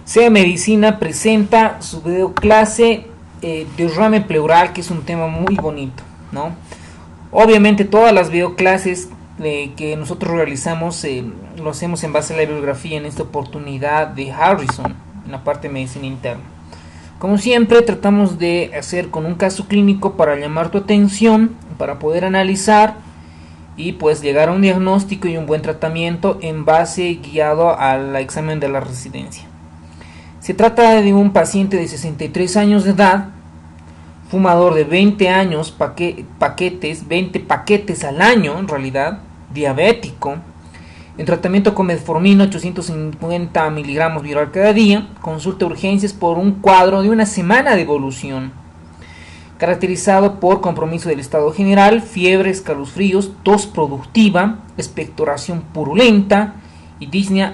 SEA Medicina presenta su video clase derrame pleural, que es un tema muy bonito, ¿no? Obviamente todas las videoclases que nosotros realizamos lo hacemos en base a la bibliografía, en esta oportunidad de Harrison, en la parte de medicina interna. Como siempre, tratamos de hacer con un caso clínico para llamar tu atención, para poder analizar y pues llegar a un diagnóstico y un buen tratamiento en base guiado al examen de la residencia. Se trata de un paciente de 63 años de edad, fumador de 20 años, 20 paquetes al año en realidad, diabético, en tratamiento con metformina 850 miligramos viral cada día, consulta urgencias por un cuadro de una semana de evolución, caracterizado por compromiso del estado general, fiebre, escalofríos, tos productiva, expectoración purulenta y disnea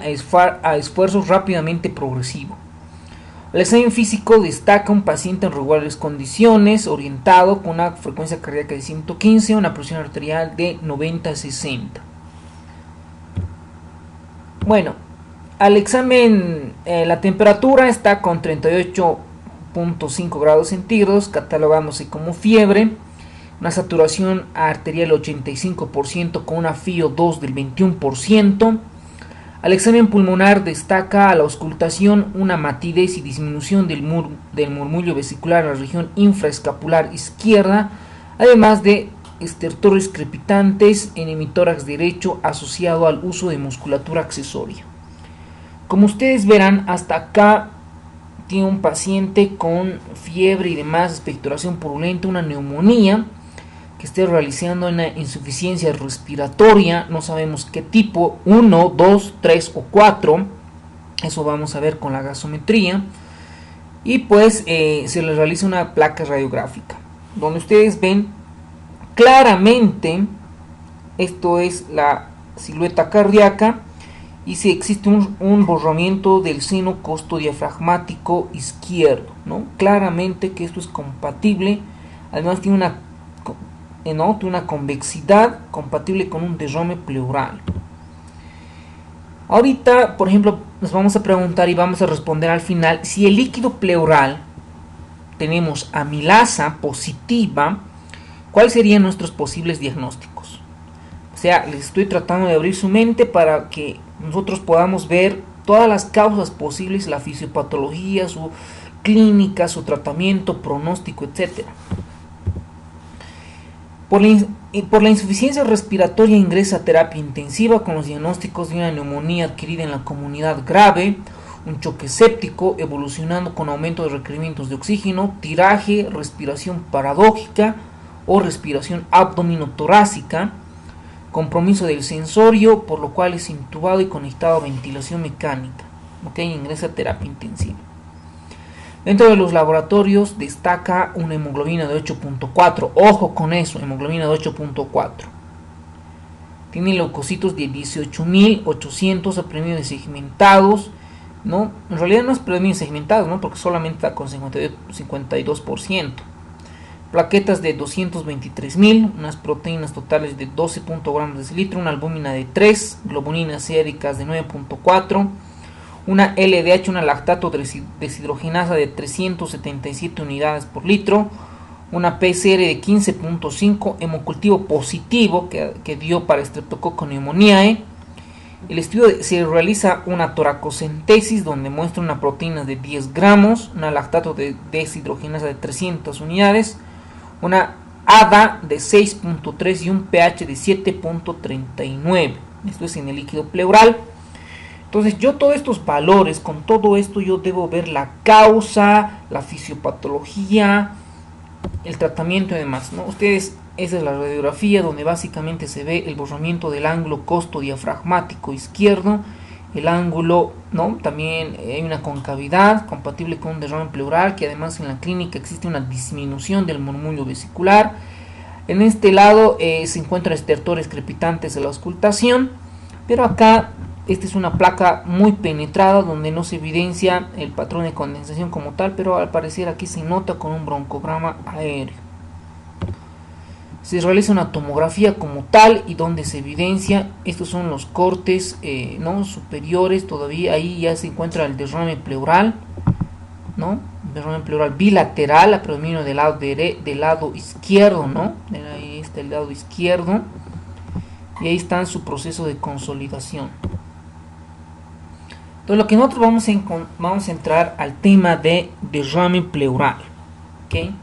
a esfuerzos rápidamente progresivo. El examen físico destaca un paciente en regulares condiciones, orientado con una frecuencia cardíaca de 115, una presión arterial de 90-60. Bueno, al examen la temperatura está con 38.5 grados centígrados, catalogándose como fiebre, una saturación arterial 85% con una FiO2 del 21%. Al examen pulmonar destaca a la auscultación una matidez y disminución del murmullo vesicular en la región infraescapular izquierda, además de estertores crepitantes en hemitórax derecho asociado al uso de musculatura accesoria. Como ustedes verán, hasta acá tiene un paciente con fiebre y demás, expectoración purulenta, una neumonía, que esté realizando una insuficiencia respiratoria, no sabemos qué tipo, 1, 2, 3 o 4, eso vamos a ver con la gasometría, y pues se le realiza una placa radiográfica, donde ustedes ven claramente, esto es la silueta cardíaca, y si existe un borramiento del seno costodiafragmático izquierdo, ¿no? Claramente que esto es compatible, además tiene una convexidad compatible con un derrame pleural. Ahorita, por ejemplo, nos vamos a preguntar y vamos a responder al final si el líquido pleural tenemos amilasa positiva, ¿cuáles serían nuestros posibles diagnósticos? O sea, les estoy tratando de abrir su mente para que nosotros podamos ver todas las causas posibles, la fisiopatología, su clínica, su tratamiento, pronóstico, etc. Por la insuficiencia respiratoria ingresa a terapia intensiva con los diagnósticos de una neumonía adquirida en la comunidad grave, un choque séptico evolucionando con aumento de requerimientos de oxígeno, tiraje, respiración paradójica o respiración abdominotorácica, compromiso del sensorio, por lo cual es intubado y conectado a ventilación mecánica. Ingresa a terapia intensiva. Dentro de los laboratorios destaca una hemoglobina de 8.4, ojo con eso, hemoglobina de 8.4. Tiene leucocitos de 18.800 a premios segmentados, ¿no? En realidad no es premios segmentados, ¿no? Porque solamente está con 52%. Plaquetas de 223.000, unas proteínas totales de 12 gramos de decilitro, una albúmina de 3, globulina séricas de 9.4, una LDH, una lactato deshidrogenasa de 377 unidades por litro, una PCR de 15.5, hemocultivo positivo que dio para Streptococcus pneumoniae. El estudio se realiza una toracocentesis donde muestra una proteína de 10 gramos, una lactato deshidrogenasa de 300 unidades, una ADA de 6.3 y un pH de 7.39. Esto es en el líquido pleural. Entonces yo todos estos valores, con todo esto yo debo ver la causa, la fisiopatología, el tratamiento y demás, ¿no? Ustedes, esa es la radiografía donde básicamente se ve el borramiento del ángulo costodiafragmático izquierdo, el ángulo, ¿no? También hay una concavidad compatible con un derrame pleural, que además en la clínica existe una disminución del murmullo vesicular. En este lado se encuentran estertores crepitantes de la auscultación, pero acá esta es una placa muy penetrada donde no se evidencia el patrón de condensación como tal, pero al parecer aquí se nota con un broncograma aéreo. Se realiza una tomografía como tal y donde se evidencia, estos son los cortes ¿no? superiores, todavía ahí ya se encuentra el derrame pleural, ¿no? Derrame pleural bilateral a predominio del lado izquierdo, ¿no? Ahí está el lado izquierdo y ahí está su proceso de consolidación. Entonces lo que nosotros vamos a entrar al tema de derrame pleural, ¿okay?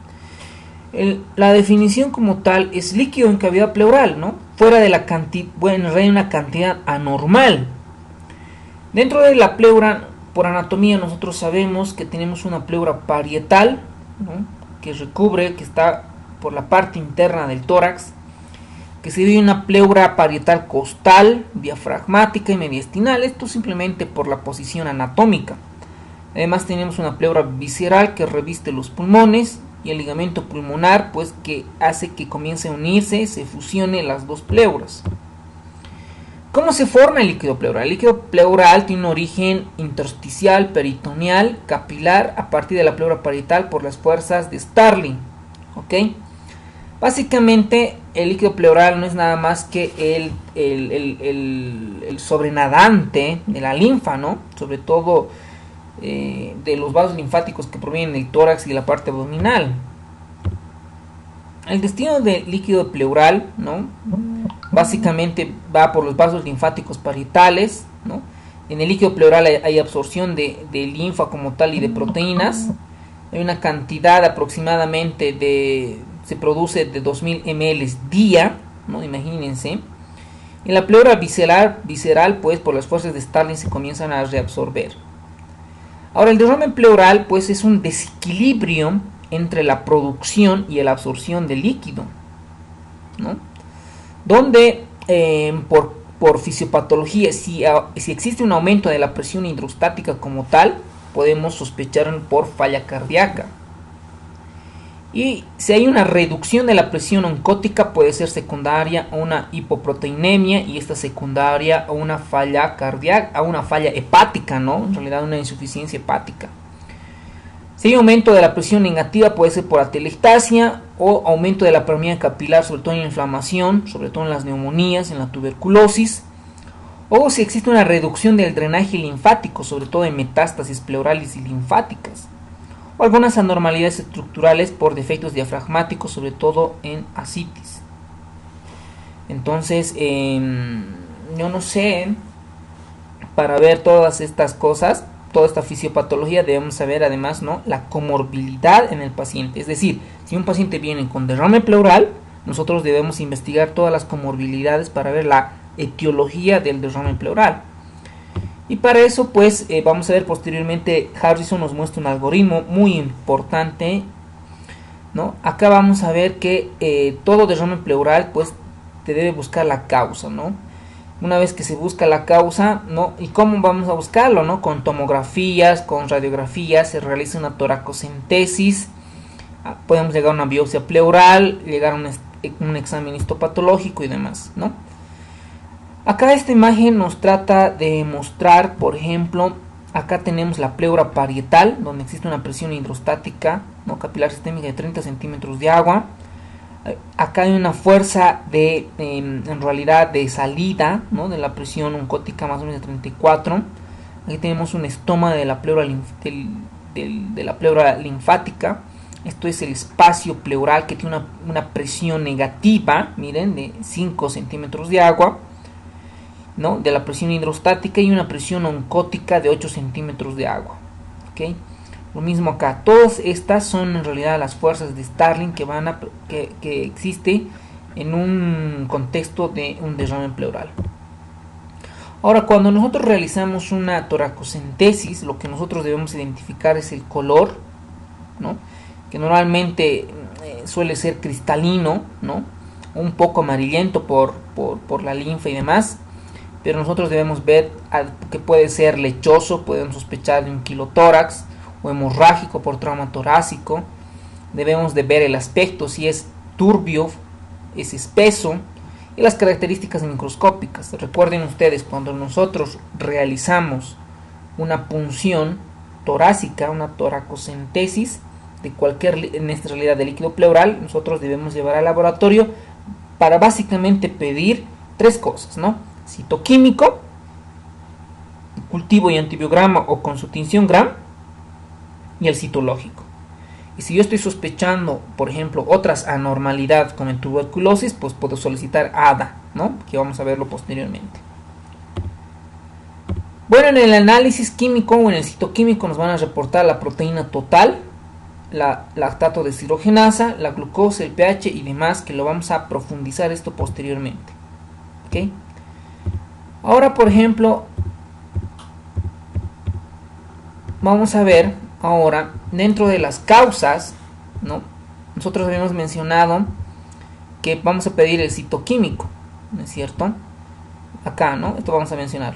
La definición como tal es líquido en cavidad pleural, ¿no? Fuera de la cantidad, bueno, en una cantidad anormal. Dentro de la pleura, por anatomía, nosotros sabemos que tenemos una pleura parietal, ¿no? Que recubre, que está por la parte interna del tórax, que se divide una pleura parietal costal, diafragmática y mediastinal, esto simplemente por la posición anatómica. Además tenemos una pleura visceral que reviste los pulmones, y el ligamento pulmonar, pues, que hace que comience a unirse, se fusione las dos pleuras. ¿Cómo se forma el líquido pleural? El líquido pleural tiene un origen intersticial, peritoneal, capilar, a partir de la pleura parietal por las fuerzas de Starling, ¿ok? Básicamente, el líquido pleural no es nada más que el sobrenadante de la linfa, ¿no? Sobre todo de los vasos linfáticos que provienen del tórax y de la parte abdominal. El destino del líquido pleural, ¿no? Básicamente va por los vasos linfáticos parietales, ¿no? En el líquido pleural hay absorción de linfa como tal y de proteínas. Hay una cantidad aproximadamente se produce de 2000 ml día, ¿no? Imagínense. En la pleura visceral, pues por las fuerzas de Starling se comienzan a reabsorber. Ahora, el derrame pleural, pues, es un desequilibrio entre la producción y la absorción de líquido, ¿no? Donde, por fisiopatología, si existe un aumento de la presión hidrostática como tal, podemos sospechar por falla cardíaca. Y si hay una reducción de la presión oncótica, puede ser secundaria a una hipoproteinemia, y esta secundaria a una falla cardíaca, a una falla hepática, ¿no? En realidad una insuficiencia hepática. Si hay aumento de la presión negativa, puede ser por atelectasia o aumento de la permeabilidad capilar, sobre todo en la inflamación, sobre todo en las neumonías, en la tuberculosis. O si existe una reducción del drenaje linfático, sobre todo en metástasis pleurales y linfáticas. O algunas anormalidades estructurales por defectos diafragmáticos, sobre todo en ascitis. Entonces, yo no sé, para ver todas estas cosas, toda esta fisiopatología, debemos saber además, ¿no?, la comorbilidad en el paciente. Es decir, si un paciente viene con derrame pleural, nosotros debemos investigar todas las comorbilidades para ver la etiología del derrame pleural. Y para eso, pues, vamos a ver posteriormente, Harrison nos muestra un algoritmo muy importante, ¿no? Acá vamos a ver que todo derrame pleural, pues, te debe buscar la causa, ¿no? Una vez que se busca la causa, ¿no? ¿Y cómo vamos a buscarlo, no? Con tomografías, con radiografías, se realiza una toracocentesis, podemos llegar a una biopsia pleural, llegar a un examen histopatológico y demás, ¿no? Acá esta imagen nos trata de mostrar, por ejemplo, acá tenemos la pleura parietal, donde existe una presión hidrostática, ¿no?, capilar sistémica de 30 centímetros de agua. Acá hay una fuerza en realidad de salida, ¿no?, de la presión oncótica más o menos de 34. Aquí tenemos un estoma de la pleura, de la pleura linfática. Esto es el espacio pleural que tiene una presión negativa, miren, de 5 centímetros de agua, ¿no?, de la presión hidrostática, y una presión oncótica de 8 centímetros de agua. ¿Okay? Lo mismo acá, todas estas son en realidad las fuerzas de Starling que existe en un contexto de un derrame pleural. Ahora, cuando nosotros realizamos una toracocentesis, lo que nosotros debemos identificar es el color, ¿no?, que normalmente suele ser cristalino, ¿no?, un poco amarillento por la linfa y demás. Pero nosotros debemos ver que puede ser lechoso, podemos sospechar de un quilotórax, o hemorrágico por trauma torácico. Debemos de ver el aspecto, si es turbio, es espeso, y las características microscópicas. Recuerden ustedes, cuando nosotros realizamos una punción torácica, una toracocentesis de cualquier, en esta realidad de líquido pleural, nosotros debemos llevar al laboratorio para básicamente pedir tres cosas, ¿no? Citoquímico, cultivo y antibiograma o con su tinción Gram, y el citológico. Y si yo estoy sospechando, por ejemplo, otras anormalidades como en tuberculosis, pues puedo solicitar ADA, ¿no? Que vamos a verlo posteriormente. Bueno, en el análisis químico o en el citoquímico nos van a reportar la proteína total, la lactato deshidrogenasa, la glucosa, el pH y demás, que lo vamos a profundizar esto posteriormente. ¿Ok? Ahora, por ejemplo, vamos a ver ahora dentro de las causas, ¿no? Nosotros habíamos mencionado que vamos a pedir el citoquímico, ¿no es cierto? Acá, ¿no? Esto vamos a mencionar.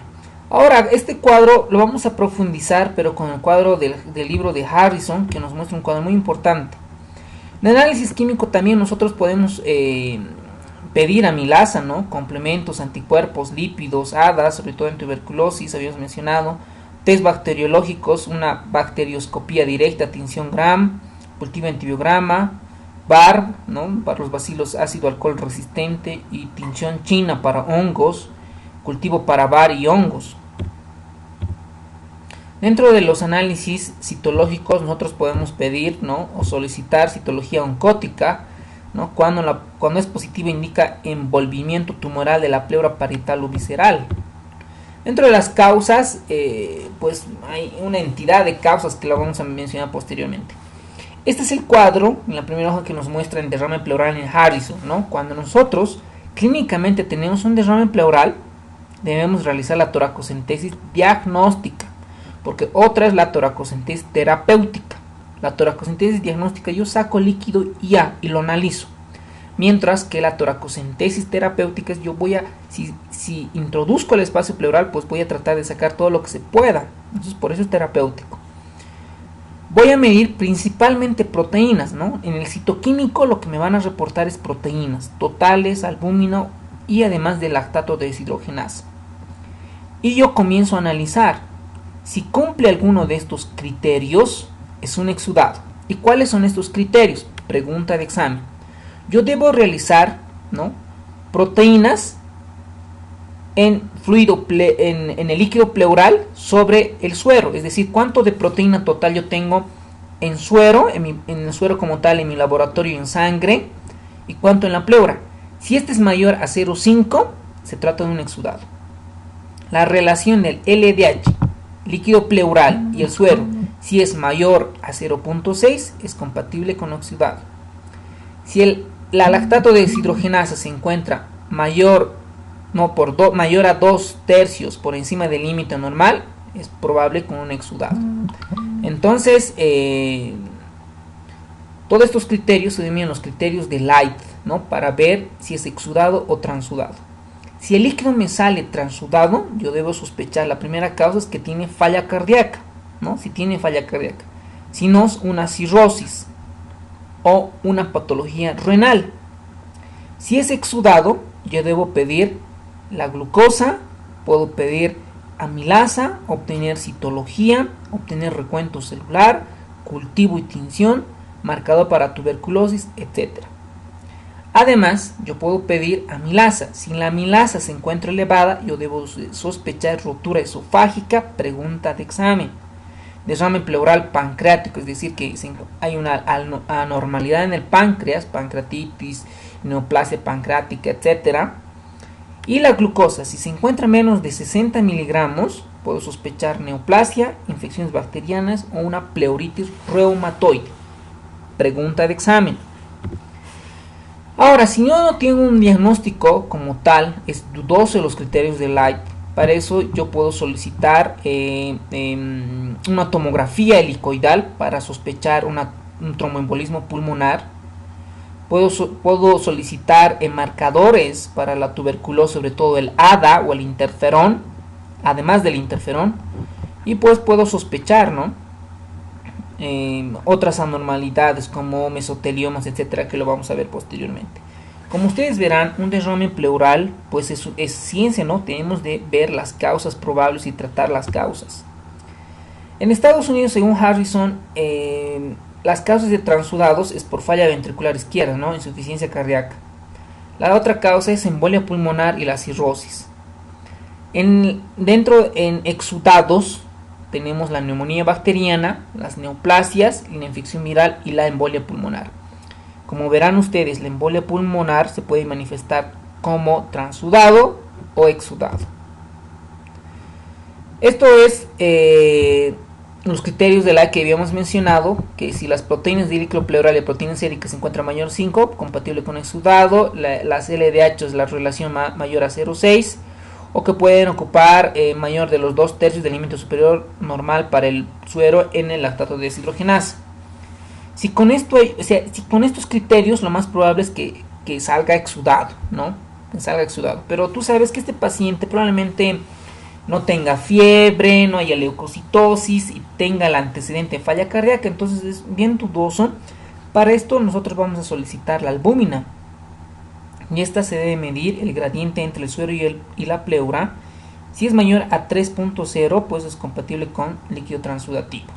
Ahora, este cuadro lo vamos a profundizar, pero con el cuadro del libro de Harrison, que nos muestra un cuadro muy importante. En análisis químico también nosotros podemos pedir amilasa, ¿no? Complementos, anticuerpos, lípidos, ADA, sobre todo en tuberculosis, habíamos mencionado. Test bacteriológicos, una bacterioscopía directa, tinción Gram, cultivo antibiograma, BAR, ¿no? Para los bacilos ácido alcohol resistente, y tinción china para hongos, cultivo para BAR y hongos. Dentro de los análisis citológicos nosotros podemos pedir, ¿no? O solicitar citología oncótica, ¿no? Cuando es positiva indica envolvimiento tumoral de la pleura parietal o visceral. Dentro de las causas, pues hay una entidad de causas que la vamos a mencionar posteriormente. Este es el cuadro en la primera hoja que nos muestra el derrame pleural en Harrison, ¿no? Cuando nosotros clínicamente tenemos un derrame pleural, debemos realizar la toracocentesis diagnóstica, porque otra es la toracocentesis terapéutica. La toracocentesis diagnóstica, yo saco líquido y lo analizo, mientras que la toracocentesis terapéutica es yo voy a, si introduzco el espacio pleural, pues voy a tratar de sacar todo lo que se pueda. Entonces por eso es terapéutico. Voy a medir principalmente proteínas, ¿no? En el citoquímico lo que me van a reportar es proteínas totales, albúmina y además de lactato deshidrogenasa. Y yo comienzo a analizar. Si cumple alguno de estos criterios, es un exudado. ¿Y cuáles son estos criterios? Pregunta de examen. Yo debo realizar, ¿no? Proteínas en el líquido pleural sobre el suero, es decir, cuánto de proteína total yo tengo en suero, en el suero como tal, en mi laboratorio, en sangre, y cuánto en la pleura. Si este es mayor a 0,5, se trata de un exudado. La relación del LDH, líquido pleural, y el suero, si es mayor a 0,6, es compatible con exudado. Si la lactato deshidrogenasa se encuentra mayor a 2/3 por encima del límite normal, es probable con un exudado. Entonces, todos estos criterios se denominan los criterios de Light, ¿no? Para ver si es exudado o transudado. Si el líquido me sale transudado, yo debo sospechar, la primera causa es que tiene falla cardíaca, ¿no? Si tiene falla cardíaca. Si no, es una cirrosis o una patología renal. Si es exudado, yo debo pedir la glucosa, puedo pedir amilasa, obtener citología, obtener recuento celular, cultivo y tinción, marcador para tuberculosis, etc. Además, yo puedo pedir amilasa. Si la amilasa se encuentra elevada, yo debo sospechar rotura esofágica, pregunta de examen. Derrame pleural pancreático, es decir, que hay una anormalidad en el páncreas, pancreatitis, neoplasia pancreática, etc. Y la glucosa, si se encuentra menos de 60 miligramos, puedo sospechar neoplasia, infecciones bacterianas o una pleuritis reumatoide. Pregunta de examen. Ahora, si yo no tengo un diagnóstico como tal, es dudoso los criterios de Light. Para eso yo puedo solicitar una tomografía helicoidal para sospechar un tromboembolismo pulmonar. Puedo solicitar marcadores para la tuberculosis, sobre todo el ADA o el interferón, además del interferón. Y pues puedo sospechar, ¿no? Otras anormalidades como mesoteliomas, etcétera, que lo vamos a ver posteriormente. Como ustedes verán, un derrame pleural pues es ciencia, ¿no? Tenemos de ver las causas probables y tratar las causas. En Estados Unidos, según Harrison, las causas de transudados es por falla ventricular izquierda, ¿no? Insuficiencia cardíaca. La otra causa es embolia pulmonar y la cirrosis. En exudados tenemos la neumonía bacteriana, las neoplasias, la infección viral y la embolia pulmonar. Como verán ustedes, la embolia pulmonar se puede manifestar como transudado o exudado. Esto es los criterios de la que habíamos mencionado, que si las proteínas de líquido pleural y la proteína sérica se encuentran mayor a 5, compatible con exudado, las LDH es la relación mayor a 0,6, o que pueden ocupar mayor de los 2/3 del límite superior normal para el suero en el lactato de deshidrogenasa. Si con estos criterios, lo más probable es que salga exudado, ¿no? Que salga exudado. Pero tú sabes que este paciente probablemente no tenga fiebre, no haya leucocitosis y tenga el antecedente de falla cardíaca, entonces es bien dudoso. Para esto nosotros vamos a solicitar la albúmina, y esta se debe medir el gradiente entre el suero y la pleura. Si es mayor a 3.0, pues es compatible con líquido transudativo.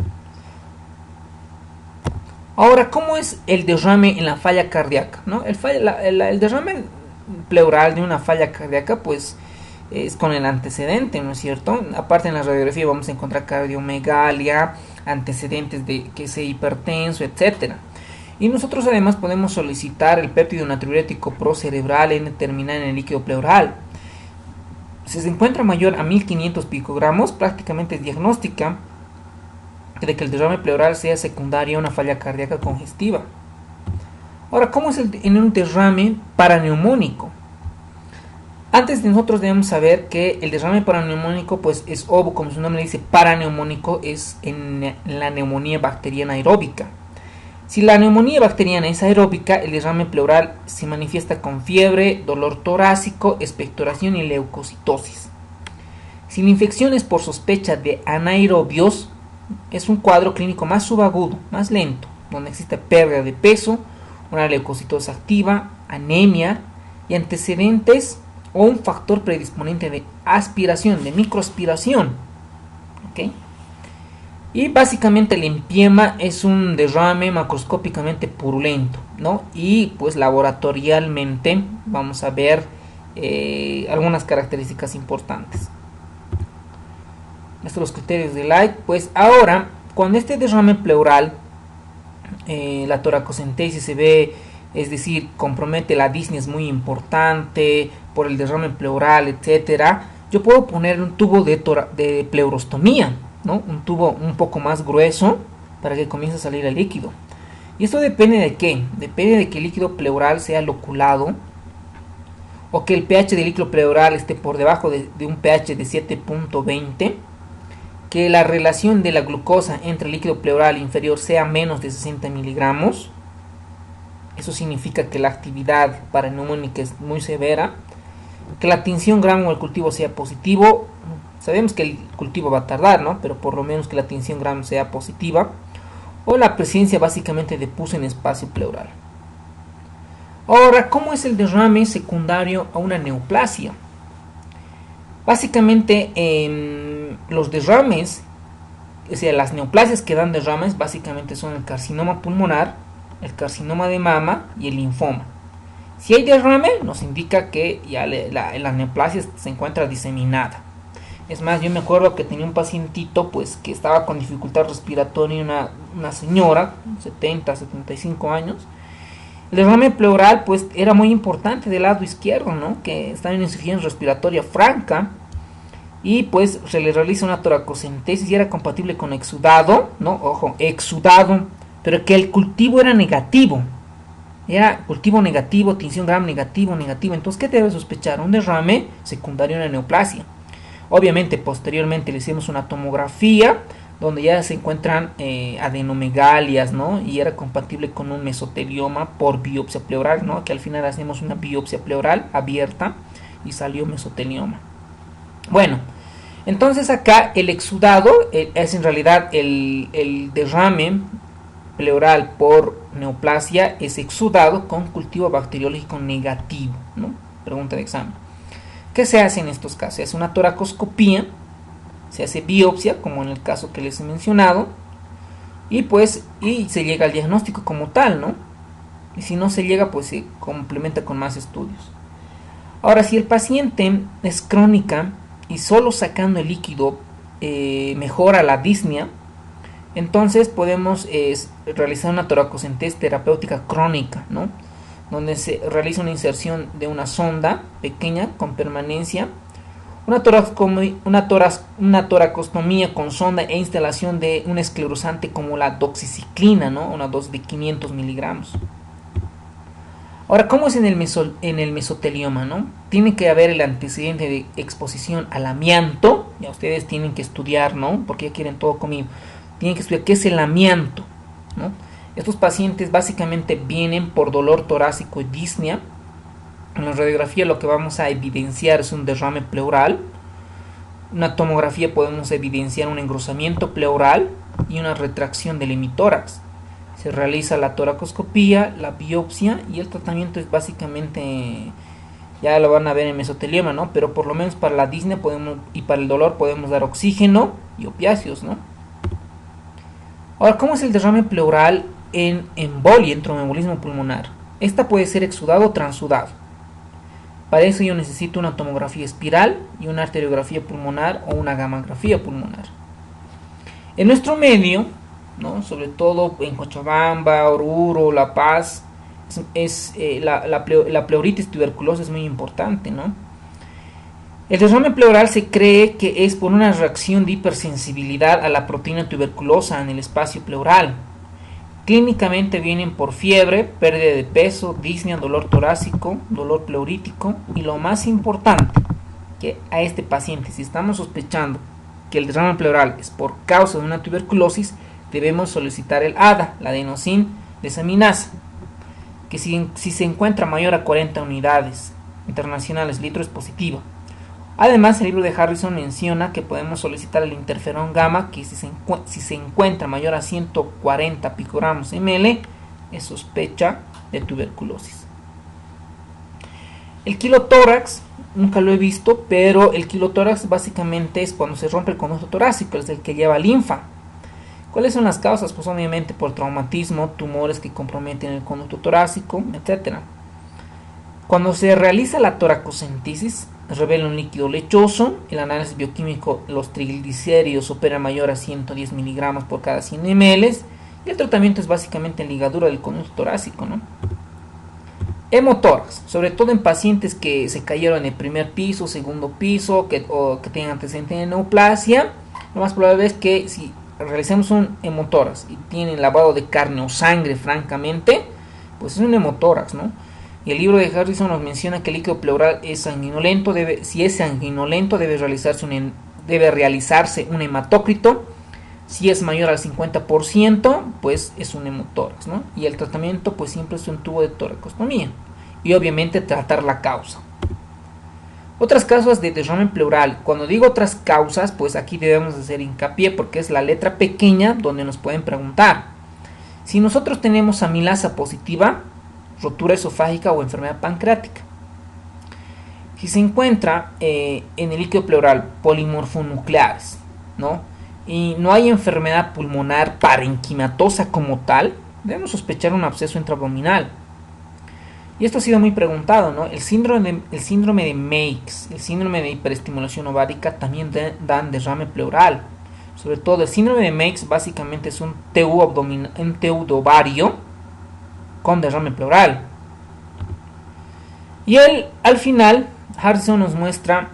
Ahora, ¿cómo es el derrame en la falla cardíaca, ¿no? El derrame pleural de una falla cardíaca, pues es con el antecedente, ¿no es cierto? Aparte, en la radiografía vamos a encontrar cardiomegalia, antecedentes de que sea hipertenso, etcétera. Y nosotros además podemos solicitar el péptido natriurético procerebral en determinar en el líquido pleural. Si se encuentra mayor a 1500 picogramos, prácticamente es diagnóstica de que el derrame pleural sea secundario a una falla cardíaca congestiva. Ahora, ¿cómo es en un derrame paraneumónico? Antes de nosotros debemos saber que el derrame paraneumónico, pues es como su nombre dice, paraneumónico, es en la neumonía bacteriana aeróbica. Si la neumonía bacteriana es aeróbica, el derrame pleural se manifiesta con fiebre, dolor torácico, expectoración y leucocitosis. Si la infección es por sospecha de anaerobios, es un cuadro clínico más subagudo, más lento, donde existe pérdida de peso, una leucocitosis activa, anemia y antecedentes o un factor predisponente de aspiración, de microaspiración. ¿Okay? Y básicamente el empiema es un derrame macroscópicamente purulento, ¿no? Y pues laboratorialmente vamos a ver algunas características importantes. Estos son los criterios de Light. Pues ahora, cuando este derrame pleural, la toracocentesis se ve, es decir, compromete la disnea, es muy importante por el derrame pleural, etcétera, yo puedo poner un tubo de pleurostomía, ¿no? Un tubo un poco más grueso para que comience a salir el líquido. Y esto depende de qué? Depende de que el líquido pleural sea loculado o que el pH del líquido pleural esté por debajo de un pH de 7.20, que la relación de la glucosa entre el líquido pleural inferior sea menos de 60 miligramos. Eso significa que la actividad paraneumónica es muy severa, que la tinción gramo del cultivo sea positivo. Sabemos que el cultivo va a tardar, ¿no? Pero por lo menos que la tinción gramo sea positiva, o la presencia básicamente de pus en espacio pleural. Ahora, ¿cómo es el derrame secundario a una neoplasia? Básicamente, los derrames, o sea, las neoplasias que dan derrames, básicamente son el carcinoma pulmonar, el carcinoma de mama y el linfoma. Si hay derrame, nos indica que ya la neoplasia se encuentra diseminada. Es más, yo me acuerdo que tenía un pacientito pues que estaba con dificultad respiratoria, una señora, 70, 75 años. El derrame pleural pues era muy importante del lado izquierdo, ¿no? Que estaba en insuficiencia respiratoria franca, y pues se le realiza una toracocentesis y era compatible con exudado, ¿no? Ojo, exudado, pero que el cultivo era negativo. Era cultivo negativo, tinción gram negativo. Entonces, ¿qué debe sospechar? Un derrame secundario a una neoplasia. Obviamente, posteriormente le hicimos una tomografía donde ya se encuentran adenomegalias, ¿no? Y era compatible con un mesotelioma por biopsia pleural, ¿no? Que al final hacemos una biopsia pleural abierta y salió mesotelioma. Bueno, entonces acá el exudado es en realidad el derrame pleural por neoplasia, es exudado con cultivo bacteriológico negativo, ¿no? Pregunta de examen. ¿Qué se hace en estos casos? Se hace una toracoscopía, se hace biopsia, como en el caso que les he mencionado, y se llega al diagnóstico como tal, ¿no? y si no se llega, pues se complementa con más estudios. Ahora, si el paciente es crónica y solo sacando el líquido mejora la disnea, entonces podemos realizar una toracocentesis terapéutica crónica, ¿no? Donde se realiza una inserción de una sonda pequeña con permanencia, una toracostomía con sonda e instalación de un esclerosante como la doxiciclina, ¿no? Una dosis de 500 miligramos. Ahora, ¿cómo es en el mesotelioma, no? Tiene que haber el antecedente de exposición al amianto. Ya ustedes tienen que estudiar, ¿no? Porque ya quieren todo conmigo. Tienen que estudiar qué es el amianto, ¿no? Estos pacientes básicamente vienen por dolor torácico y disnea. En la radiografía lo que vamos a evidenciar es un derrame pleural. En una tomografía podemos evidenciar un engrosamiento pleural y una retracción del hemitórax. Se realiza la toracoscopía, la biopsia y el tratamiento es básicamente, ya lo van a ver en mesotelioma, ¿no? Pero por lo menos para la disnea y para el dolor podemos dar oxígeno y opiáceos, ¿no? Ahora, ¿cómo es el derrame pleural en embolia, en tromboembolismo pulmonar? Esta puede ser exudado o transudado. Para eso yo necesito una tomografía espiral y una arteriografía pulmonar o una gamografía pulmonar. En nuestro medio, ¿no? Sobre todo en Cochabamba, Oruro, La Paz, la pleuritis tuberculosa es muy importante, ¿no? El derrame pleural se cree que es por una reacción de hipersensibilidad a la proteína tuberculosa en el espacio pleural. Clínicamente vienen por fiebre, pérdida de peso, disnea, dolor torácico, dolor pleurítico y lo más importante, que a este paciente, si estamos sospechando que el derrame pleural es por causa de una tuberculosis, debemos solicitar el ADA, la adenosín desaminasa, que si se encuentra mayor a 40 unidades internacionales litro es positiva. Además, el libro de Harrison menciona que podemos solicitar el interferón gamma, que si se encuentra mayor a 140 picogramos ml, es sospecha de tuberculosis. El quilotórax, nunca lo he visto, pero el quilotórax básicamente es cuando se rompe el conducto torácico, es el que lleva linfa. ¿Cuáles son las causas? Pues obviamente por traumatismo, tumores que comprometen el conducto torácico, etc. Cuando se realiza la toracocentesis, revela un líquido lechoso. El análisis bioquímico, los triglicéridos operan mayor a 110 miligramos por cada 100 ml. Y el tratamiento es básicamente en ligadura del conducto torácico, ¿no? Hemotórax, sobre todo en pacientes que se cayeron en el primer piso, segundo piso, o que tengan antecedentes de neoplasia. Lo más probable es que si realizamos un hemotórax y tienen lavado de carne o sangre, francamente, pues es un hemotórax, ¿no? Y el libro de Harrison nos menciona que el líquido pleural es sanguinolento. Si es sanguinolento, debe realizarse un hematócrito. Si es mayor al 50%, pues es un hemotórax, ¿no? Y el tratamiento, pues siempre es un tubo de toracostomía. Y obviamente tratar la causa. Otras causas de derrame pleural. Cuando digo otras causas, pues aquí debemos hacer hincapié porque es la letra pequeña donde nos pueden preguntar. Si nosotros tenemos amilasa positiva, rotura esofágica o enfermedad pancreática. Si se encuentra en el líquido pleural polimorfonucleares, ¿no? Y no hay enfermedad pulmonar parenquimatosa como tal, debemos sospechar un absceso intraabdominal. Y esto ha sido muy preguntado, ¿no? El síndrome de Meigs, el síndrome de hiperestimulación ovárica también dan derrame pleural. Sobre todo el síndrome de Meigs básicamente es un TU de ovario con derrame pleural. Y al final, Harrison nos muestra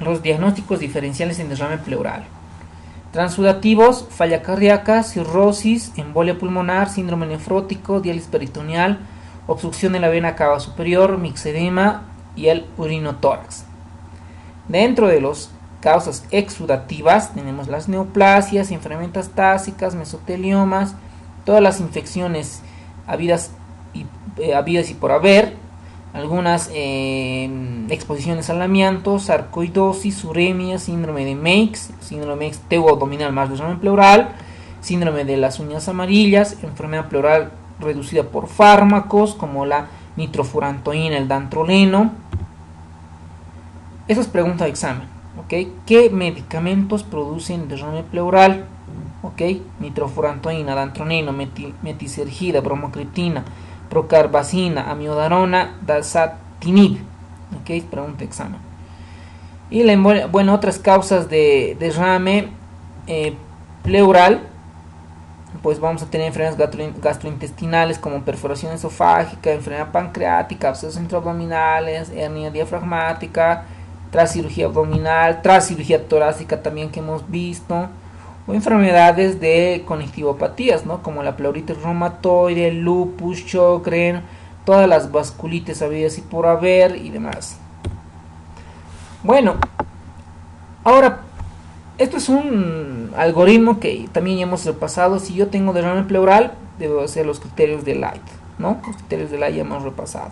los diagnósticos diferenciales en derrame pleural. Transudativos, falla cardíaca, cirrosis, embolia pulmonar, síndrome nefrótico, diálisis peritoneal, obstrucción de la vena cava superior, mixedema y el urinotórax. Dentro de las causas exudativas tenemos las neoplasias, enfermedades tásicas, mesoteliomas, todas las infecciones habidas y por haber, algunas exposiciones al amianto, sarcoidosis, uremia, síndrome de Meigs, teuabdominal más derrame pleural, síndrome de las uñas amarillas, enfermedad pleural reducida por fármacos como la nitrofurantoína, el dantroleno. Esa es pregunta de examen, ¿ok? ¿Qué medicamentos producen derrame pleural? ¿Ok? Nitrofurantoína, dantroleno, metisergida, bromocriptina, procarbazina, amiodarona, dasatinib. Ok, pregunta examen. Y otras causas de derrame pleural, pues vamos a tener enfermedades gastrointestinales como perforación esofágica, enfermedad pancreática, abscesos intraabdominales, hernia diafragmática, tras cirugía abdominal, tras cirugía torácica también que hemos visto, o enfermedades de conectivopatías, ¿no? Como la pleuritis reumatoide, lupus, Sjögren, todas las vasculitis habidas y por haber y demás. Bueno, ahora, esto es un algoritmo que también ya hemos repasado. Si yo tengo derrame pleural, debo hacer los criterios de Light, ¿no? Los criterios de Light ya hemos repasado.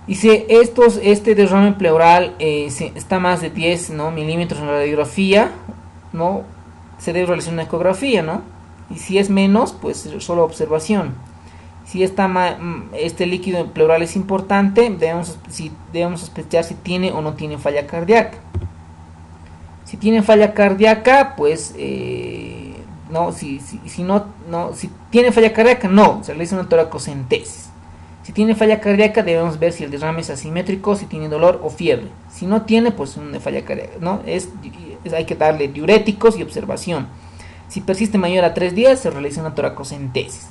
Y si este derrame pleural está más de 10, ¿no?, milímetros en la radiografía, ¿no?, se debe realizar una ecografía, ¿no? Y si es menos, pues solo observación. Si este líquido pleural es importante, debemos sospechar si tiene o no tiene falla cardíaca. Si tiene falla cardíaca, pues no, si tiene falla cardíaca, no, se realiza una toracocentesis. Si tiene falla cardíaca, debemos ver si el derrame es asimétrico, si tiene dolor o fiebre. Si no tiene, pues una falla cardíaca, ¿no? Hay que darle diuréticos y observación. Si persiste mayor a 3 días, se realiza una toracocentesis.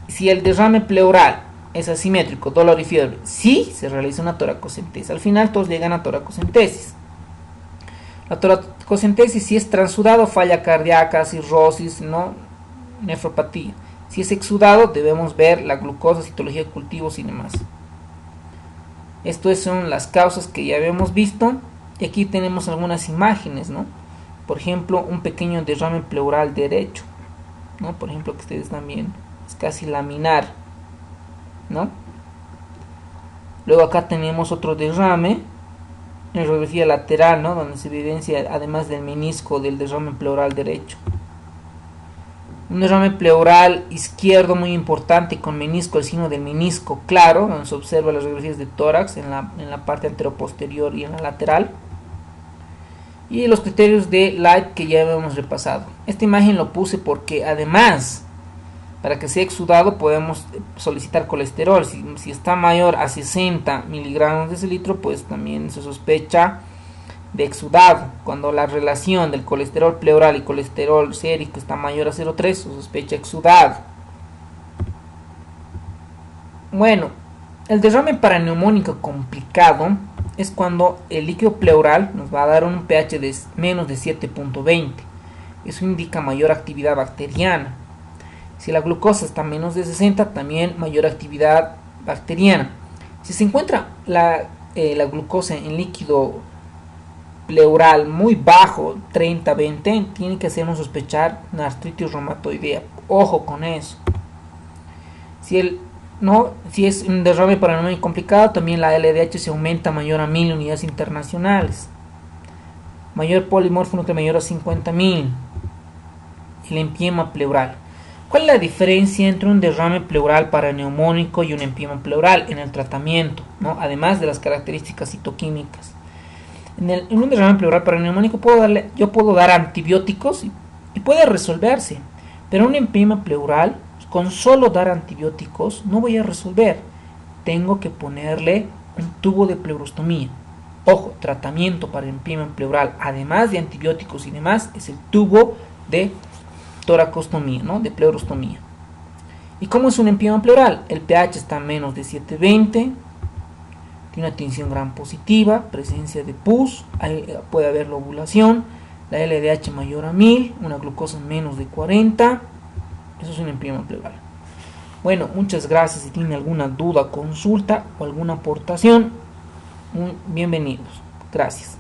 Si el derrame pleural es asimétrico, dolor y fiebre, sí, se realiza una toracocentesis. Al final todos llegan a toracocentesis. La toracocentesis, si es transudado, falla cardíaca, cirrosis, ¿no?, nefropatía. Si es exudado, debemos ver la glucosa, citología de cultivos y demás. Estas son las causas que ya habíamos visto. Y aquí tenemos algunas imágenes, ¿no? Por ejemplo, un pequeño derrame pleural derecho, ¿no? Por ejemplo, que ustedes están viendo. Es casi laminar, ¿no? Luego acá tenemos otro derrame en radiografía lateral, ¿no?, donde se evidencia, además del menisco, del derrame pleural derecho. Un derrame pleural izquierdo muy importante con menisco, el signo del menisco claro, donde se observa las radiografías de tórax en la parte anteroposterior y en la lateral. Y los criterios de Light que ya hemos repasado. Esta imagen lo puse porque además, para que sea exudado, podemos solicitar colesterol. Si está mayor a 60 miligramos de litro, pues también se sospecha de exudado. Cuando la relación del colesterol pleural y colesterol sérico está mayor a 0,3, se sospecha exudado. Bueno, el derrame paraneumónico complicado es cuando el líquido pleural nos va a dar un pH de menos de 7.20. Eso indica mayor actividad bacteriana. Si la glucosa está menos de 60, también mayor actividad bacteriana. Si se encuentra la glucosa en líquido pleural muy bajo, 30-20, tiene que hacernos sospechar una artritis reumatoidea. Ojo con eso. Si es un derrame paraneumónico complicado, también la LDH se aumenta mayor a 1000 unidades internacionales. Mayor polimorfo nuclear mayor a 50.000. El empiema pleural. ¿Cuál es la diferencia entre un derrame pleural paraneumónico y un empiema pleural en el tratamiento, ¿no?, además de las características citoquímicas? En un derrame pleural paraneumónico yo puedo dar antibióticos y puede resolverse, pero un empiema pleural, con solo dar antibióticos no voy a resolver. Tengo que ponerle un tubo de pleurostomía. Ojo, tratamiento para empiema pleural, además de antibióticos y demás, es el tubo de toracostomía, ¿no?, de pleurostomía. ¿Y cómo es un empiema pleural? El pH está a menos de 720, tiene una tinción gram positiva, presencia de pus, puede haber lobulación, la LDH mayor a 1000, una glucosa menos de 40. Eso es un empiema pleural. Bueno, muchas gracias. Si tienen alguna duda, consulta o alguna aportación, bienvenidos. Gracias.